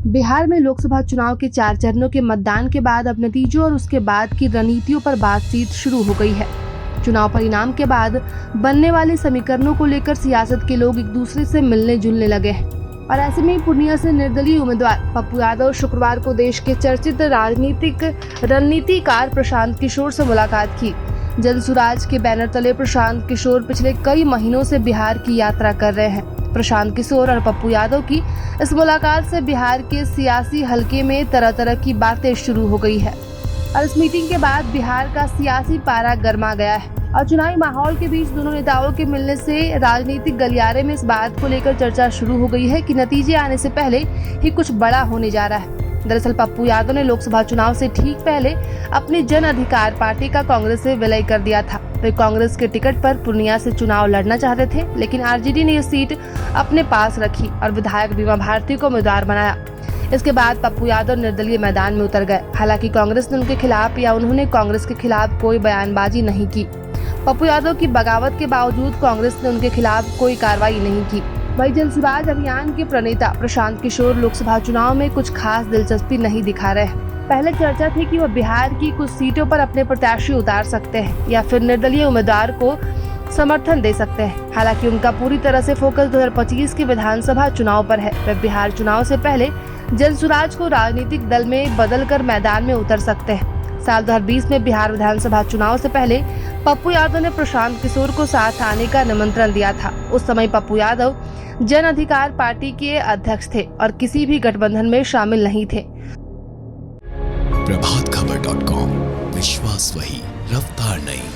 बिहार में लोकसभा चुनाव के 4 चरणों के मतदान के बाद अब नतीजों और उसके बाद की रणनीतियों पर बातचीत शुरू हो गई है। चुनाव परिणाम के बाद बनने वाले समीकरणों को लेकर सियासत के लोग एक दूसरे से मिलने जुलने लगे हैं और ऐसे में पूर्णिया से निर्दलीय उम्मीदवार पप्पू यादव शुक्रवार को देश के चर्चित राजनीतिक रणनीतिकार प्रशांत किशोर से मुलाकात की। जन सुराज के बैनर तले प्रशांत किशोर पिछले कई महीनों से बिहार की यात्रा कर रहे हैं। प्रशांत किशोर और पप्पू यादव की इस मुलाकात से बिहार के सियासी हलके में तरह तरह की बातें शुरू हो गई है और इस मीटिंग के बाद बिहार का सियासी पारा गर्मा गया है और चुनावी माहौल के बीच दोनों नेताओं के मिलने से राजनीतिक गलियारे में इस बात को लेकर चर्चा शुरू हो गई है कि नतीजे आने से पहले ही कुछ बड़ा होने जा रहा है। दरअसल पप्पू यादव ने लोकसभा चुनाव से ठीक पहले अपनी जन अधिकार पार्टी का कांग्रेस से विलय कर दिया था। वे कांग्रेस के टिकट पर पूर्णिया से चुनाव लड़ना चाहते थे, लेकिन आरजेडी ने यह सीट अपने पास रखी और विधायक बीमा भारती को उम्मीदवार बनाया। इसके बाद पप्पू यादव निर्दलीय मैदान में उतर गए। हालांकि कांग्रेस ने उनके खिलाफ या उन्होंने कांग्रेस के खिलाफ कोई बयानबाजी नहीं की। पप्पू यादव की बगावत के बावजूद कांग्रेस ने उनके खिलाफ कोई कार्रवाई नहीं की। वही जन सुराज अभियान के प्रणेता प्रशांत किशोर लोकसभा चुनाव में कुछ खास दिलचस्पी नहीं दिखा रहे। पहले चर्चा थी कि वह बिहार की कुछ सीटों पर अपने प्रत्याशी उतार सकते हैं या फिर निर्दलीय उम्मीदवार को समर्थन दे सकते हैं। हालांकि उनका पूरी तरह से फोकस 2025 के विधानसभा चुनाव पर है। वे बिहार चुनाव से पहले जन सुराज को राजनीतिक दल में बदलकर मैदान में उतर सकते हैं। साल 2020 में बिहार विधानसभा चुनाव से पहले पप्पू यादव ने प्रशांत किशोर को साथ आने का निमंत्रण दिया था। उस समय पप्पू यादव जन अधिकार पार्टी के अध्यक्ष थे और किसी भी गठबंधन में शामिल नहीं थे। प्रभातखबर.com, विश्वास वही, रफ्तार नहीं।